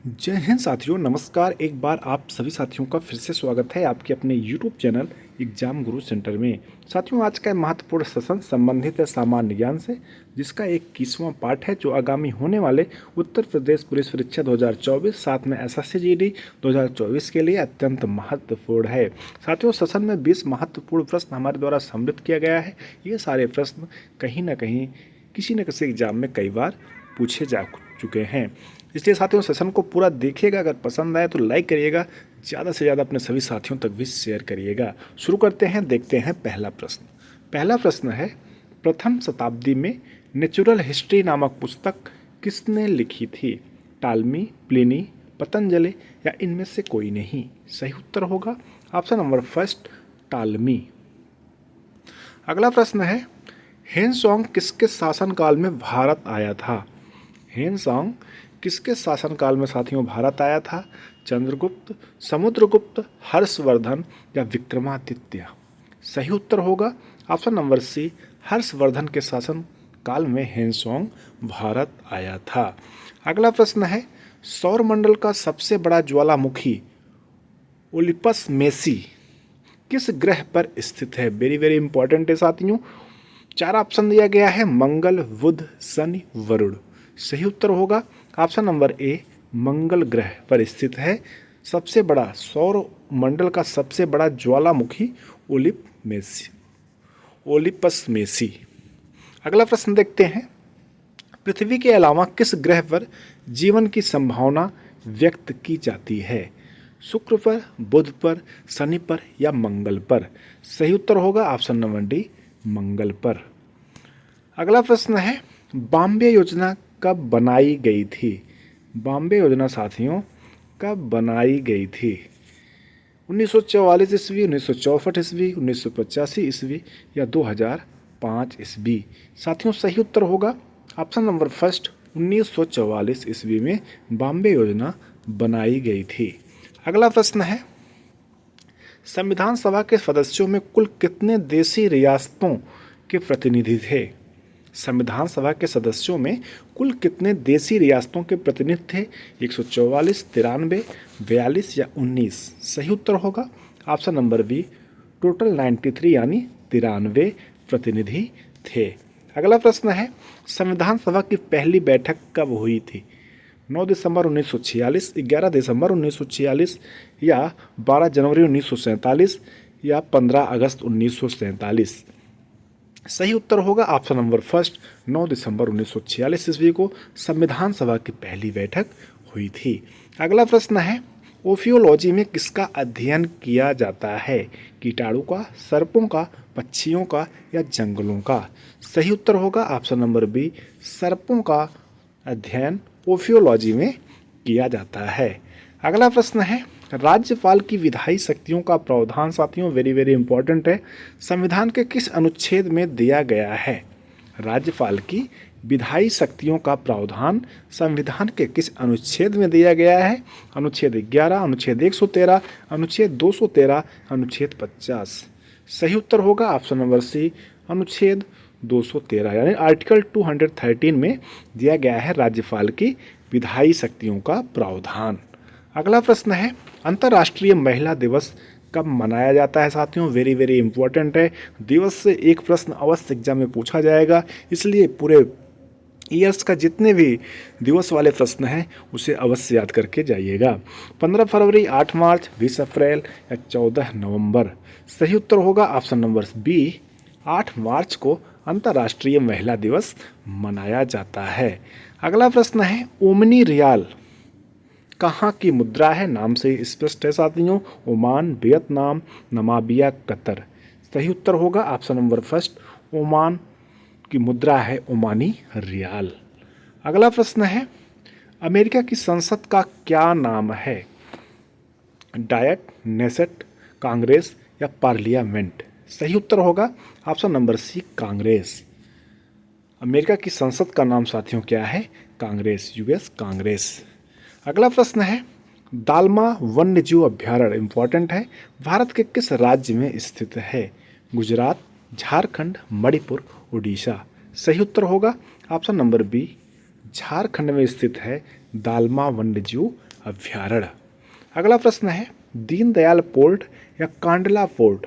जय हिंद साथियों, नमस्कार। एक बार आप सभी साथियों का फिर से स्वागत है आपके अपने यूट्यूब चैनल एग्जाम गुरु सेंटर में। साथियों, आज का महत्वपूर्ण सेशन संबंधित है सामान्य ज्ञान से, जिसका 21वां पार्ट है जो आगामी होने वाले उत्तर प्रदेश पुलिस परीक्षा 2024 साथ में एसएससी जीडी 2024 के लिए अत्यंत महत्वपूर्ण है। साथियों, सेशन में 20 महत्वपूर्ण प्रश्न हमारे द्वारा सम्मिलित किया गया है। ये सारे प्रश्न कहीं ना कहीं किसी न किसी एग्जाम में कई बार पूछे जा चुके हैं, इसलिए साथियों सेशन को पूरा देखिएगा। अगर पसंद आए तो लाइक करिएगा, ज़्यादा से ज़्यादा अपने सभी साथियों तक भी शेयर करिएगा। शुरू करते हैं, देखते हैं पहला प्रश्न। पहला प्रश्न है, प्रथम शताब्दी में नेचुरल हिस्ट्री नामक पुस्तक किसने लिखी थी? टालमी, प्लिनी, पतंजलि या इनमें से कोई नहीं? सही उत्तर होगा ऑप्शन नंबर फर्स्ट, टालमी। अगला प्रश्न है, हेनसोंग किसके शासनकाल में भारत आया था? हेनसोंग किसके शासनकाल में साथियों भारत आया था? चंद्रगुप्त, समुद्रगुप्त, हर्षवर्धन या विक्रमादित्य? सही उत्तर होगा ऑप्शन नंबर सी, हर्षवर्धन के शासन काल में हेनसोंग भारत आया था। अगला प्रश्न है, सौरमंडल का सबसे बड़ा ज्वालामुखी ओलिपस मेसी किस ग्रह पर स्थित है? वेरी वेरी इंपॉर्टेंट है साथियों। 4 ऑप्शन दिया गया है, मंगल, बुध, शनि, वरुण। सही उत्तर होगा ऑप्शन नंबर ए, मंगल ग्रह पर स्थित है सबसे बड़ा सौर मंडल का सबसे बड़ा ज्वालामुखी ओलिपस मेसी। अगला प्रश्न देखते हैं, पृथ्वी के अलावा किस ग्रह पर जीवन की संभावना व्यक्त की जाती है? शुक्र पर, बुध पर, शनि पर या मंगल पर? सही उत्तर होगा ऑप्शन नंबर डी, मंगल पर। अगला प्रश्न है, बॉम्बे योजना कब बनाई गई थी? बॉम्बे योजना साथियों कब बनाई गई थी? 1944 ईस्वी, 1964 ईस्वी, 1985 ईस्वी या 2005 ईस्वी? साथियों सही उत्तर होगा ऑप्शन नंबर फर्स्ट, 1944 ईस्वी में बॉम्बे योजना बनाई गई थी। अगला प्रश्न है, संविधान सभा के सदस्यों में कुल कितने देशी रियासतों के प्रतिनिधि थे? संविधान सभा के सदस्यों में कुल कितने देशी रियासतों के प्रतिनिधि थे? 144, 93, 42 या 19? सही उत्तर होगा ऑप्शन नंबर बी, टोटल 93 यानी 93 प्रतिनिधि थे। अगला प्रश्न है, संविधान सभा की पहली बैठक कब हुई थी? 9 दिसंबर 1946, 11 दिसंबर 1946 या 12 जनवरी 1947 या 15 अगस्त 1947? सही उत्तर होगा ऑप्शन नंबर फर्स्ट, 9 दिसंबर 1946 ईस्वी को संविधान सभा की पहली बैठक हुई थी। अगला प्रश्न है, ओफियोलॉजी में किसका अध्ययन किया जाता है? कीटाणु का, सर्पों का, पक्षियों का या जंगलों का? सही उत्तर होगा ऑप्शन नंबर बी, सर्पों का अध्ययन ओफियोलॉजी में किया जाता है। अगला प्रश्न है, राज्यपाल की विधायी शक्तियों का प्रावधान साथियों वेरी वेरी इंपॉर्टेंट है, संविधान के किस अनुच्छेद में दिया गया है? राज्यपाल की विधायी शक्तियों का प्रावधान संविधान के किस अनुच्छेद में दिया गया है? अनुच्छेद 11, अनुच्छेद 113, अनुच्छेद 213, अनुच्छेद 50? सही उत्तर होगा ऑप्शन नंबर सी, अनुच्छेद 213 यानी आर्टिकल 213 में दिया गया है राज्यपाल की विधायी शक्तियों का प्रावधान। अगला प्रश्न है, अंतर्राष्ट्रीय महिला दिवस कब मनाया जाता है? साथियों वेरी वेरी इंपॉर्टेंट है, दिवस से एक प्रश्न अवश्य एग्जाम में पूछा जाएगा, इसलिए पूरे ईयर्स का जितने भी दिवस वाले प्रश्न हैं उसे अवश्य याद करके जाइएगा। 15 फरवरी, 8 मार्च, 20 अप्रैल या 14 नवंबर? सही उत्तर होगा ऑप्शन नंबर बी, 8 मार्च को अंतर्राष्ट्रीय महिला दिवस मनाया जाता है। अगला प्रश्न है, ओमनी रियाल कहाँ की मुद्रा है? नाम से स्पष्ट है साथियों, ओमान, वियतनाम, नमाबिया, कतर? सही उत्तर होगा ऑप्शन नंबर फर्स्ट, ओमान की मुद्रा है ओमानी रियाल। अगला प्रश्न है, अमेरिका की संसद का क्या नाम है? डायट, नेसेट, कांग्रेस या पार्लियामेंट? सही उत्तर होगा option number C, Congress. America की संसद का नाम साथियों क्या है? Congress, US Congress. अगला प्रश्न है, दालमा वन्यजीव अभ्यारण्य इंपॉर्टेंट है, भारत के किस राज्य में स्थित है? गुजरात, झारखंड, मणिपुर, उड़ीसा? सही उत्तर होगा ऑप्शन नंबर बी, झारखंड में स्थित है दालमा वन्यजीव अभ्यारण्य। अगला प्रश्न है दीनदयाल पोर्ट या कांडला पोर्ट।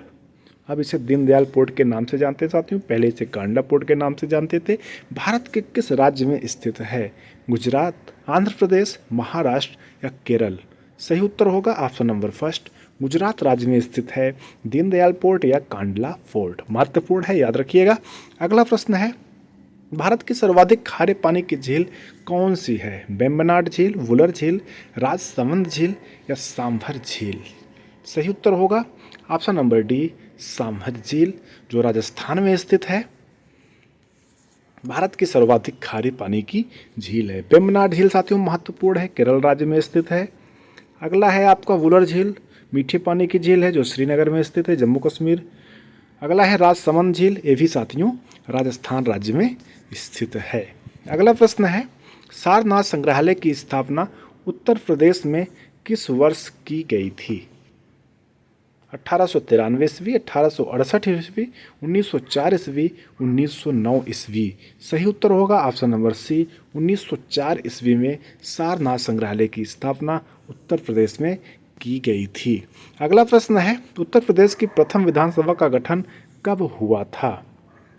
अब इसे दीनदयाल पोर्ट के नाम से जानते हैं साथियों, पहले इसे कांडला पोर्ट के नाम से जानते थे। भारत के किस राज्य में स्थित है? गुजरात, आंध्र प्रदेश, महाराष्ट्र या केरल? सही उत्तर होगा ऑप्शन नंबर फर्स्ट, गुजरात राज्य में स्थित है दीनदयाल पोर्ट या कांडला पोर्ट। महत्वपूर्ण है, याद रखिएगा। अगला प्रश्न है भारत की सर्वाधिक खारे पानी की झील कौन सी है? वेम्बनाड झील, वुलर झील, राजसमंद झील या सांभर झील? सही उत्तर होगा ऑप्शन नंबर डी, सांभर झील, जो राजस्थान में स्थित है। भारत की सर्वाधिक खारे पानी की झील है। वेम्बनाड झील साथियों महत्वपूर्ण है, केरल राज्य में स्थित है। अगला है आपका वुलर झील, मीठे पानी की झील है जो श्रीनगर में स्थित है, जम्मू कश्मीर। अगला है राजसमंद झील, ये भी साथियों राजस्थान राज्य में स्थित है। अगला प्रश्न है सारनाथ संग्रहालय की स्थापना उत्तर प्रदेश में किस वर्ष की गई थी? 1893 ईस्वी, 1868 ईस्वी, 1904 ईस्वी, 1909 ईस्वी? सही उत्तर होगा ऑप्शन नंबर सी, 1904 ईस्वी में सारनाथ संग्रहालय की स्थापना उत्तर प्रदेश में की गई थी। अगला प्रश्न है उत्तर प्रदेश की प्रथम विधानसभा का गठन कब हुआ था?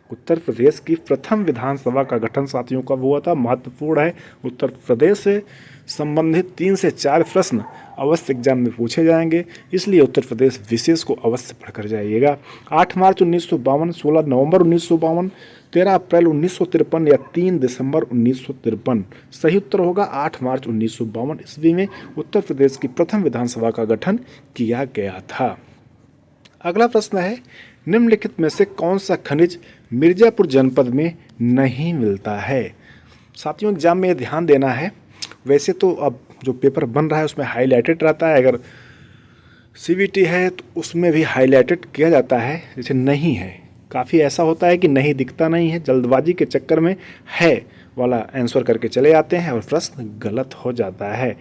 उत्तर प्रदेश की प्रथम विधानसभा का गठन साथियों कब हुआ था? महत्वपूर्ण है, उत्तर प्रदेश से संबंधित 3 से 4 प्रश्न अवश्य एग्जाम में पूछे जाएंगे, इसलिए उत्तर प्रदेश विशेष को अवश्य पढ़कर जाइएगा। 8 मार्च 1952, 16 नवंबर 1952, 13 अप्रैल 1953 या 3 दिसंबर 1953? सही उत्तर होगा 8 मार्च 1952 ईस्वी में उत्तर प्रदेश की प्रथम विधानसभा का गठन किया गया था। अगला प्रश्न है निम्नलिखित में से कौन सा खनिज मिर्जापुर जनपद में नहीं मिलता है? साथियों एग्जाम में ध्यान देना है, वैसे तो अब जो पेपर बन रहा है उसमें हाईलाइटेड रहता है, अगर सीवीटी है तो उसमें भी हाईलाइटेड किया जाता है, जैसे नहीं है। काफ़ी ऐसा होता है कि नहीं दिखता नहीं है, जल्दबाजी के चक्कर में है वाला आंसर करके चले जाते हैं और प्रश्न गलत हो जाता है।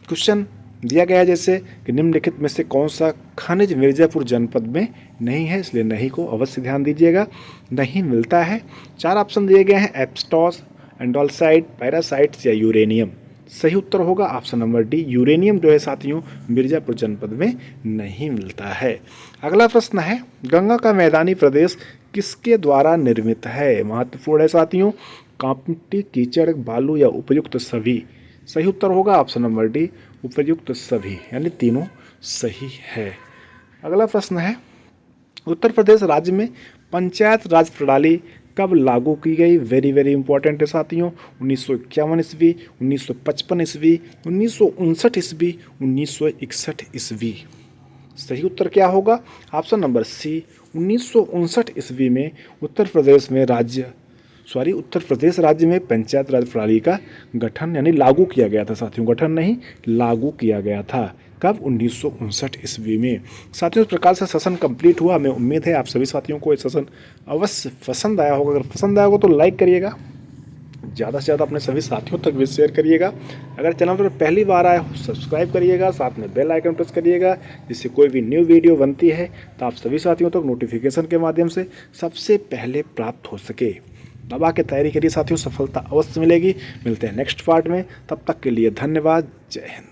क्वेश्चन दिया गया है जैसे कि निम्नलिखित में से कौन सा खनिज मिर्जापुर जनपद में नहीं है, इसलिए नहीं को अवश्य ध्यान दीजिएगा। नहीं मिलता है। 4 ऑप्शन दिए गए हैं, एब्सटॉस, एंडोल्साइट, पैरासाइट्स या यूरेनियम? सही उत्तर होगा ऑप्शन नंबर डी, यूरेनियम जो है साथियों मिर्जापुर जनपद में नहीं मिलता है। अगला प्रश्न है गंगा का मैदानी प्रदेश किसके द्वारा निर्मित है? महत्वपूर्ण है साथियों, कांपटी, कीचड़, बालू या उपयुक्त सभी? सही उत्तर होगा ऑप्शन नंबर डी, उपयुक्त सभी, यानी तीनों सही है। अगला प्रश्न है उत्तर प्रदेश राज्य में पंचायत राज प्रणाली कब लागू की गई? वेरी वेरी इंपॉर्टेंट है साथियों, 1951 ईस्वी, 1955 ईस्वी, 1959 ईस्वी, 1961 ईस्वी? सही उत्तर क्या होगा ऑप्शन नंबर सी, 1959 ईस्वी में उत्तर प्रदेश राज्य में पंचायत राज प्रणाली का गठन यानी लागू किया गया था साथियों, गठन नहीं लागू किया गया था। कब? 1959 ईस्वी में। साथियों इस प्रकार से सेशन कंप्लीट हुआ। हमें उम्मीद है आप सभी साथियों को ये सेशन अवश्य पसंद आया होगा। अगर पसंद आया होगा तो लाइक करिएगा, ज़्यादा से ज़्यादा अपने सभी साथियों तक भी शेयर करिएगा। अगर चैनल पर पहली बार आए हो सब्सक्राइब करिएगा, साथ में बेल आइकन प्रेस करिएगा, जिससे कोई भी न्यू वीडियो बनती है तो आप सभी साथियों तक नोटिफिकेशन के माध्यम से सबसे पहले प्राप्त हो सके। दबा के तैयारी करिए साथियों, सफलता अवश्य मिलेगी। मिलते हैं नेक्स्ट पार्ट में, तब तक के लिए धन्यवाद। जय हिंद।